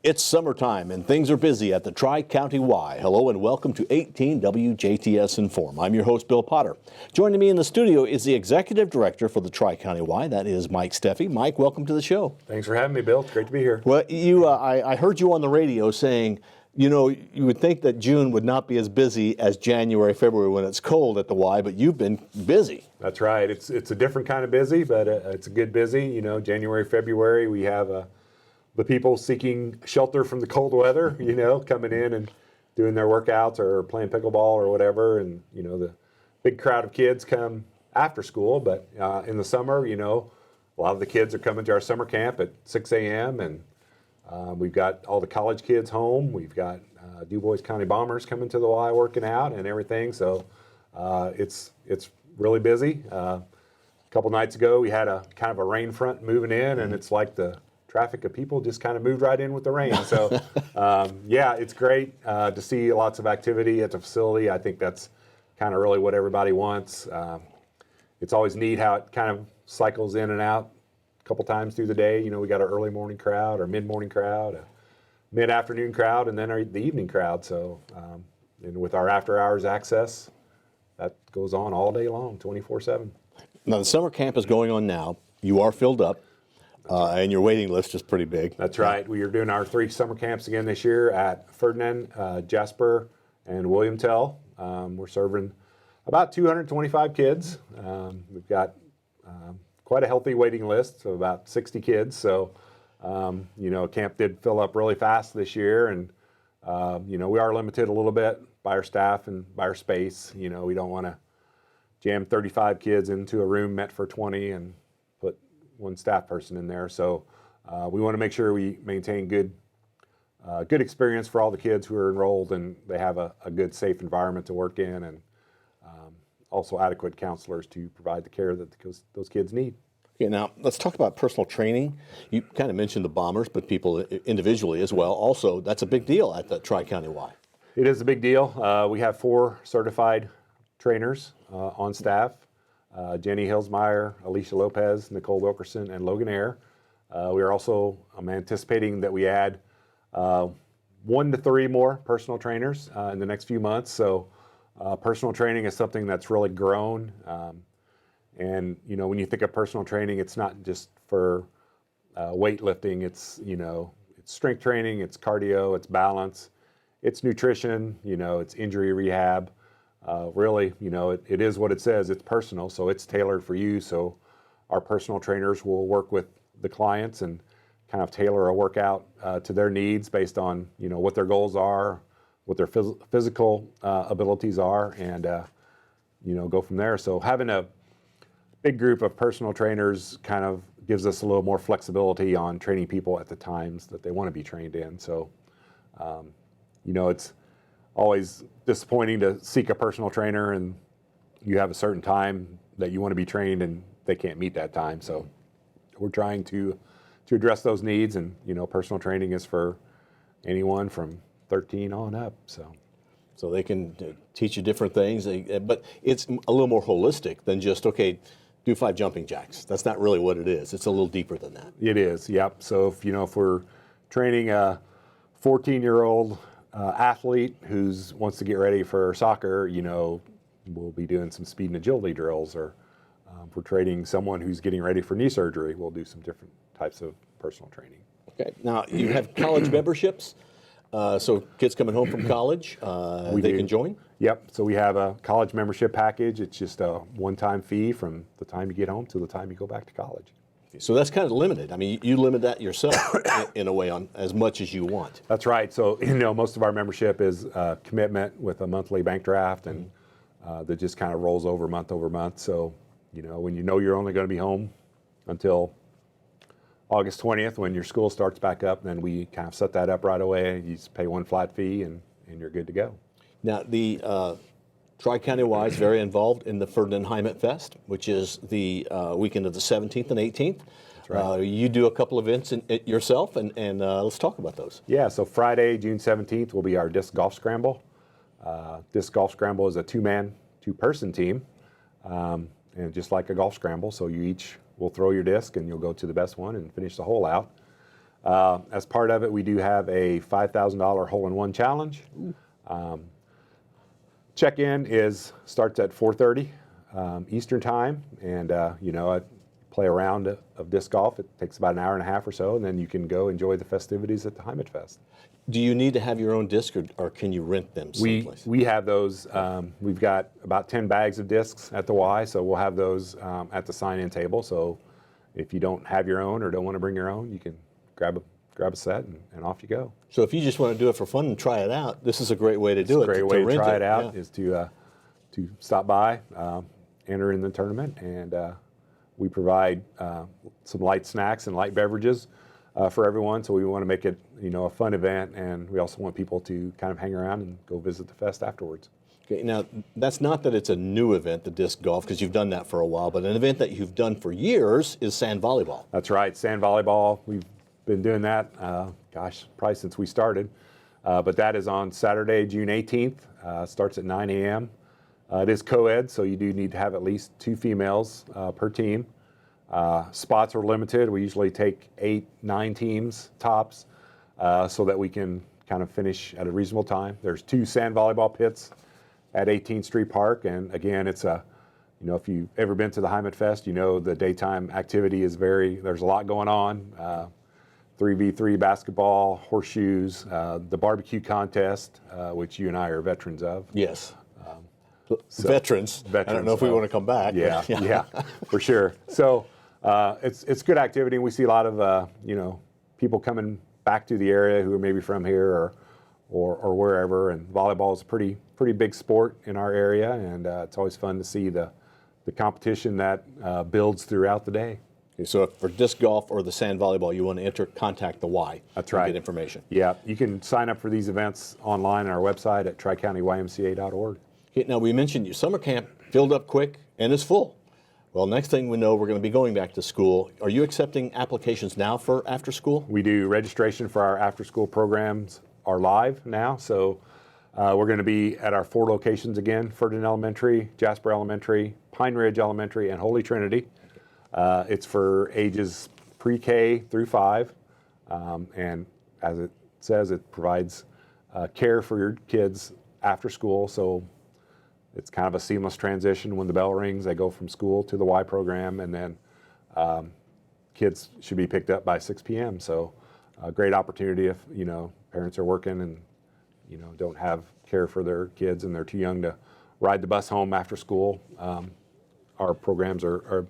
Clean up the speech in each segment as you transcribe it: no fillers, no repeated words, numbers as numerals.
It's summertime and things are busy at the Tri-County Y. Hello and welcome to 18 WJTS in.form. I'm your host, Bill Potter. Joining me in the studio is the Executive Director for the Tri-County Y. That is Mike Steffe. Mike, welcome to the show. Thanks for having me, Bill. It's great to be here. Well, I heard you on the radio saying, you would think that June would not be as busy as January, February when it's cold at the Y, but you've been busy. That's right. It's a different kind of busy, but it's a good busy. January, February, we have the people seeking shelter from the cold weather, coming in and doing their workouts or playing pickleball or whatever. And, the big crowd of kids come after school. But in the summer, a lot of the kids are coming to our summer camp at 6 a.m. And we've got all the college kids home. We've got DuBois County Bombers coming to the Y working out and everything. So it's really busy. A couple nights ago, we had a kind of a rain front moving in, and it's like the traffic of people just kind of moved right in with the rain. So, yeah, it's great to see lots of activity at the facility. I think that's kind of really what everybody wants. It's always neat how it kind of cycles in and out a couple times through the day. We got our early morning crowd, our mid-morning crowd, a mid-afternoon crowd, and then the evening crowd. So, and with our after-hours access, that goes on all day long, 24/7. Now, the summer camp is going on now. You are filled up. And your waiting list is pretty big. That's right. We are doing our 3 summer camps again this year at Ferdinand, Jasper, and William Tell. We're serving about 225 kids. We've got quite a healthy waiting list of about 60 kids. So, camp did fill up really fast this year. And, we are limited a little bit by our staff and by our space. We don't want to jam 35 kids into a room meant for 20 and put one staff person in there. So we want to make sure we maintain good experience for all the kids who are enrolled, and they have a good, safe environment to work in, and also adequate counselors to provide the care that those kids need. Okay, now let's talk about personal training. You kind of mentioned the Bombers, but people individually as well. Also, that's a big deal at the Tri-County Y. It is a big deal. We have 4 certified trainers on staff. Jenny Hillsmeyer, Alicia Lopez, Nicole Wilkerson, and Logan Ayer. We are also anticipating that we add 1 to 3 more personal trainers in the next few months. So personal training is something that's really grown. And, when you think of personal training, it's not just for weightlifting. It's strength training, it's cardio, it's balance, it's nutrition, it's injury rehab. Really, it is what it says. It's personal, so it's tailored for you. So our personal trainers will work with the clients and kind of tailor a workout to their needs based on, what their goals are, what their physical abilities are, and, go from there. So having a big group of personal trainers kind of gives us a little more flexibility on training people at the times that they want to be trained in. So, it's always disappointing to seek a personal trainer and you have a certain time that you want to be trained and they can't meet that time. So we're trying to address those needs, and personal training is for anyone from 13 on up. So they can teach you different things, but it's a little more holistic than just, okay, do 5 jumping jacks. That's not really what it is. It's a little deeper than that. It is, yep. So if we're training a 14-year-old athlete who wants to get ready for soccer, we'll be doing some speed and agility drills, or if we're training someone who's getting ready for knee surgery, we'll do some different types of personal training. Okay. Now, you have college memberships, so kids coming home from college, they can join? Yep. So we have a college membership package. It's just a one-time fee from the time you get home to the time you go back to college. So that's kind of limited. I mean, you limit that yourself in a way on as much as you want. That's right. So, most of our membership is commitment with a monthly bank draft, and that just kind of rolls over month. So, when you're only going to be home until August 20th, when your school starts back up, then we kind of set that up right away. You just pay one flat fee and you're good to go. Now, the Tri-County Y is very involved in the Ferdinand Heimat Fest, which is the weekend of the 17th and 18th. That's right. You do a couple events yourself, and let's talk about those. Yeah, so Friday, June 17th, will be our disc golf scramble. Disc golf scramble is a 2-person team, and just like a golf scramble, so you each will throw your disc and you'll go to the best one and finish the hole out. As part of it, we do have a $5,000 hole-in-one challenge. Check-in starts at 4:30 Eastern time, and I play a round of disc golf. It takes about an hour and a half or so, and then you can go enjoy the festivities at the Heimatfest. Do you need to have your own disc, or can you rent them someplace? We have those. We've got about 10 bags of discs at the Y, so we'll have those at the sign-in table. So if you don't have your own or don't want to bring your own, you can grab a set and off you go. So if you just want to do it for fun and try it out, this is a great way to do it. A great way to try it out yeah. is to stop by, enter in the tournament, and we provide some light snacks and light beverages for everyone. So we want to make it a fun event, and we also want people to kind of hang around and go visit the fest afterwards. Okay, now that's not that it's a new event, the disc golf, because you've done that for a while, but an event that you've done for years is sand volleyball. That's right, sand volleyball. We've been doing that, probably since we started. But that is on Saturday, June 18th. Starts at 9 a.m. It is co-ed, so you do need to have at least 2 females per team. Spots are limited. We usually take 8, 9 teams tops, so that we can kind of finish at a reasonable time. There's 2 sand volleyball pits at 18th Street Park, and again, it's if you've ever been to the Heimatfest, the daytime activity is there's a lot going on. 3v3 basketball, horseshoes, the barbecue contest, which you and I are veterans of. Yes. Veterans. I don't know if we want to come back. Yeah, yeah, for sure. So it's good activity, and we see a lot of people coming back to the area who are maybe from here or wherever. And volleyball is a pretty big sport in our area, and it's always fun to see the competition that builds throughout the day. Okay, so if for disc golf or the sand volleyball, you want to enter, contact the Y. That's right. Get information. Yeah, you can sign up for these events online on our website at Tri-County YMCA.org. Okay, now we mentioned your summer camp filled up quick and is full. Well, next thing we know, we're going to be going back to school. Are you accepting applications now for after school? We do. Registration for our after school programs are live now, so we're going to be at our 4 locations again: Ferdinand Elementary, Jasper Elementary, Pine Ridge Elementary, and Holy Trinity. It's for ages pre-K through 5, and as it says, it provides care for your kids after school, so it's kind of a seamless transition. When the bell rings, they go from school to the Y program, and then kids should be picked up by 6 p.m. So a great opportunity if parents are working and don't have care for their kids and they're too young to ride the bus home after school. Our programs are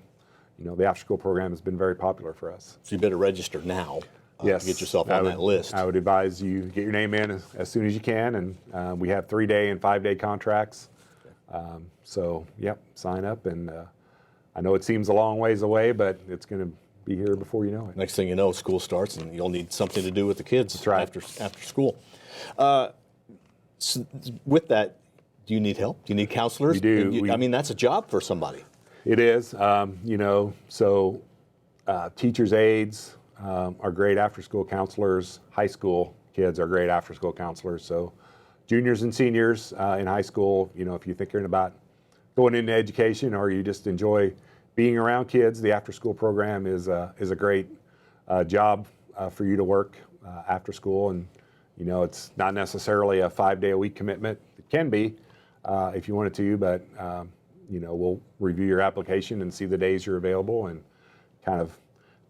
the after school program has been very popular for us. So you better register now. Yes, to get yourself on that list. I would advise you get your name in as soon as you can, and we have 3-day and 5-day contracts. So, yep, sign up, and I know it seems a long ways away, but it's going to be here before you know it. Next thing you know, school starts, and you'll need something to do with the kids. That's right. after school. So with that, do you need help? Do you need counselors? We do. I mean, that's a job for somebody. It is, so teachers' aides are great after-school counselors. High school kids are great after-school counselors. So juniors and seniors in high school, if you're thinking about going into education or you just enjoy being around kids, the after-school program is a great job for you to work after school. And, it's not necessarily a 5-day-a-week commitment. It can be if you wanted to, but we'll review your application and see the days you're available and kind of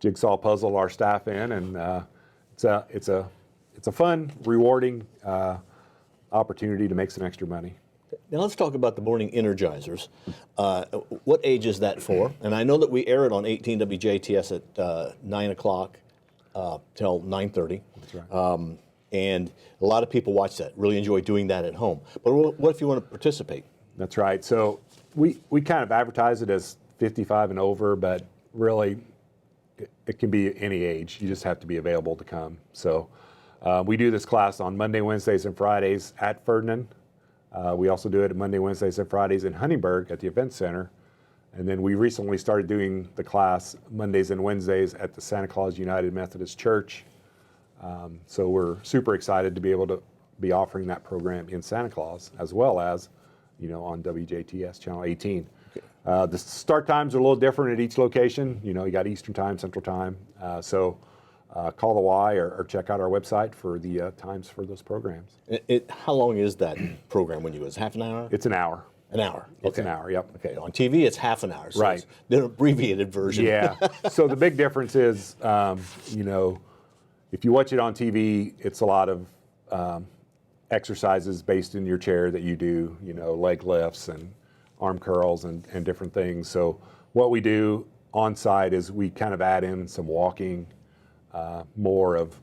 jigsaw puzzle our staff in, and it's a fun, rewarding opportunity to make some extra money. Now let's talk about the morning energizers. What age is that for? And I know that we air it on 18 WJTS at 9 o'clock till 9:30. That's right. And a lot of people watch that, really enjoy doing that at home. But what if you want to participate? That's right. So we kind of advertise it as 55 and over, but really it can be any age. You just have to be available to come. So we do this class on Monday, Wednesdays, and Fridays at Ferdinand. We also do it Monday, Wednesdays, and Fridays in Huntingburg at the Event Center. And then we recently started doing the class Mondays and Wednesdays at the Santa Claus United Methodist Church. So we're super excited to be able to be offering that program in Santa Claus, as well as, on WJTS Channel 18. Okay. The start times are a little different at each location. You got Eastern Time, Central Time. So call the Y or check out our website for the times for those programs. How long is that program when you was half an hour? It's an hour. An hour. It's Okay. an hour, yep. Okay, on TV it's half an hour. So Right. it's the abbreviated version. Yeah. So the big difference is, you know, if you watch it on TV, it's a lot of exercises based in your chair that you do, you know, leg lifts and arm curls and different things. So what we do on site is we kind of add in some walking, more of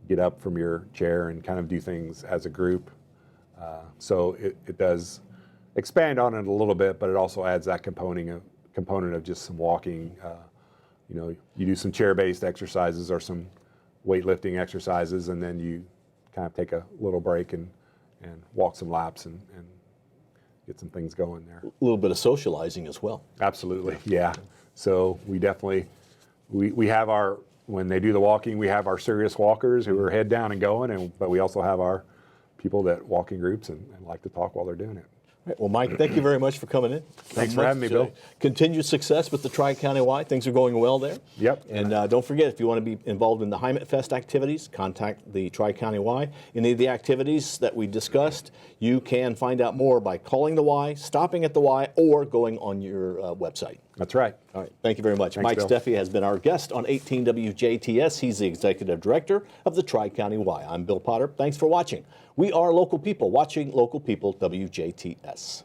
get up from your chair and kind of do things as a group. So it does expand on it a little bit, but it also adds that component of just some walking. You know, you do some chair-based exercises or some weightlifting exercises, and then you kind of take a little break and walk some laps and get some things going there. A little bit of socializing as well. Absolutely, yeah. So we definitely, we have our, when they do the walking, we have our serious walkers who are head down and going, but we also have our people that walk in groups and like to talk while they're doing it. Right, well, Mike, thank you very much for coming in. Thanks for having me, Bill. Continued success with the Tri-County Y. Things are going well there. Yep. And don't forget, if you want to be involved in the Heimat Fest activities, contact the Tri-County Y. Any of the activities that we discussed, you can find out more by calling the Y, stopping at the Y, or going on your website. That's right. All right. Thank you very much. Thanks, Mike Bill. Steffe has been our guest on 18 WJTS. He's the Executive Director of the Tri-County Y. I'm Bill Potter. Thanks for watching. We are local people watching local people WJTS.